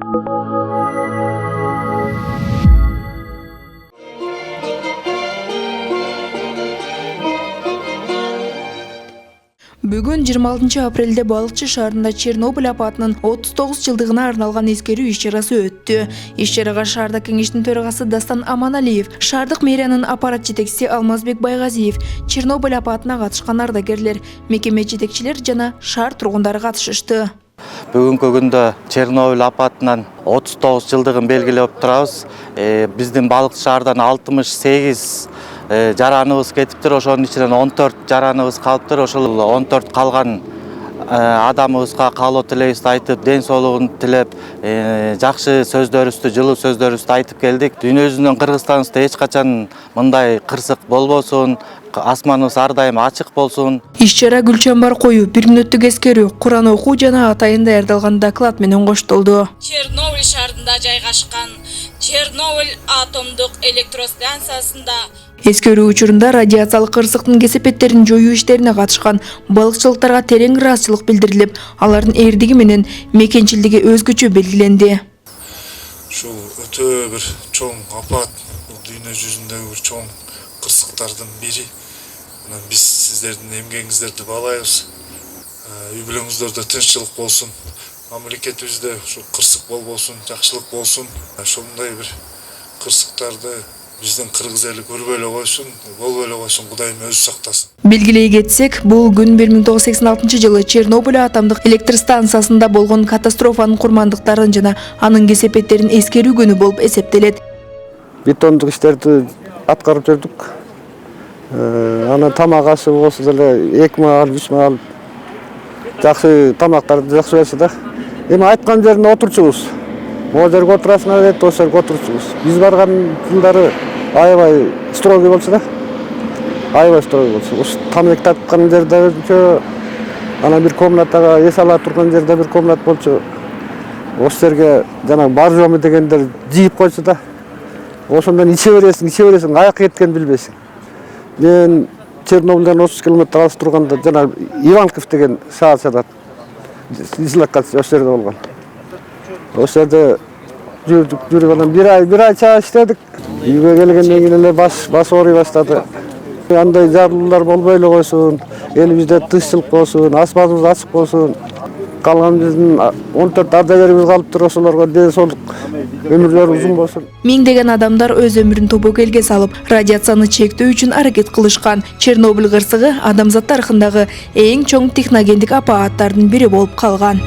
Бүгін 26 апрелде Балықчы шаарында Чернобыль апатынын 39 жылдыгына арналган эскерүү иш-чарасы өттү. Иш-чарага шаардык кеңештин төрагасы Дастан Аманалиев, шаардык мэриянын аппарат жетекчиси Алмазбек Байгазиев, Чернобыль апатына катышкан ардагерлер, мекеме жетекчилер жана шаар тургундары катышышты. Бүгүнкү күндө Чернобыль апатынан 39 жылдыгын белгилеп турабыз. Биздин Балыкчы шаардан 68 жараныбыз кетиптир, ошонун ичинен 14 жараныбыз калыптыр. Ошол 14 калган адамыбызга каалоо тилебизди айтып, ден соолугун тилеп, жакшы сөздөрүбүздү, жылуу сөздөрүбүздү айтып келдик. Дүйнө жүзүнөн Кыргызстаныбызда эч качан мындай кырсык болбосун, асманыбыз ар дайым ачык болсун. Иш-чара гүл чамбар коюу, 1 мүнөттүк эскерүү, Куран окуу жана атайын даярдалган доклад менен коштолду. Чернобыль шаарында жайгашкан Чернобыль атомдук электростанциясында эскерүү учурунда радиациялык кырсыктын кесепеттерин жоюу иштерине катышкан балыкчылыктарга терең ыраазычылык билдирилип, алардын эрдиги менен мекенчилдиги өзгөчө белгиленди. Ушул өтө бир чоң апат, дүйнө жүзүндөгү бир чоң кырсыктардын бири. Биз сиздердин эмгегиңиздерди баалайбыз. Үй бүлөңүздөрдө тынччылык болсун. Мамлекетибизде ушу кырсык болбосун, жакшылык болсун. Ошондой бир кырсыктарды биздин кыргыз эли көрбөй эле койсун, болбой эле койсун, Кудайым өзү сактасын. Белгилей кетсек, бул күн 1986 жылы Чернобыль атомдук электростанциясында болгон катастрофанын курмандыктарын жана анын кесепеттерин эскерүү күнү болуп эсептелет. Бетондук иштерди аткарып жүрдүк. Анан тамак ашы болсо деле 2 мага алып, 3 мага алып, жакшы тамактарды жакшы берсе да. Эми айткан жерине отурчубуз. Могу жерге отурасыңар дейт, ошол жерге отурчубуз. Биз барган жылдары аябай строгий болчу да. Аябай строгий болчу. Ушу тамак тарткан жерде өзүнчө, анан бир комнатага эс ала турган жерде бир комнат болчу. Ошол жерге жана бар жоому дегендер жийип койчу да. Ошондон иче бересиң, аяк кеткен билбейсиң. Мен Чернобыльдан 30 километр алыс турганда жана Иванков деген шаарчада дислокация ошол жерде болгон. Ошол жерде жүрүп анан бир ай чаа иштедик. Үйгө келгенден кийин эле баш ооруй баштады. Андай жардуулар болбой эле койсун, элибизде тынччылык болсун, асманыбыз ачык болсун. Калган биздин 14 ардагерибиз калыптыр, ошолорго ден соолук, өмүрлөрү узун болсун. Миңдеген адамдар өз өмүрүн тобокелге салып, радиацияны чектөө үчүн аракет кылышкан. Чернобыль кырсыгы адамзат тарыхындагы эң чоң техногендик апааттардын бири болуп калган.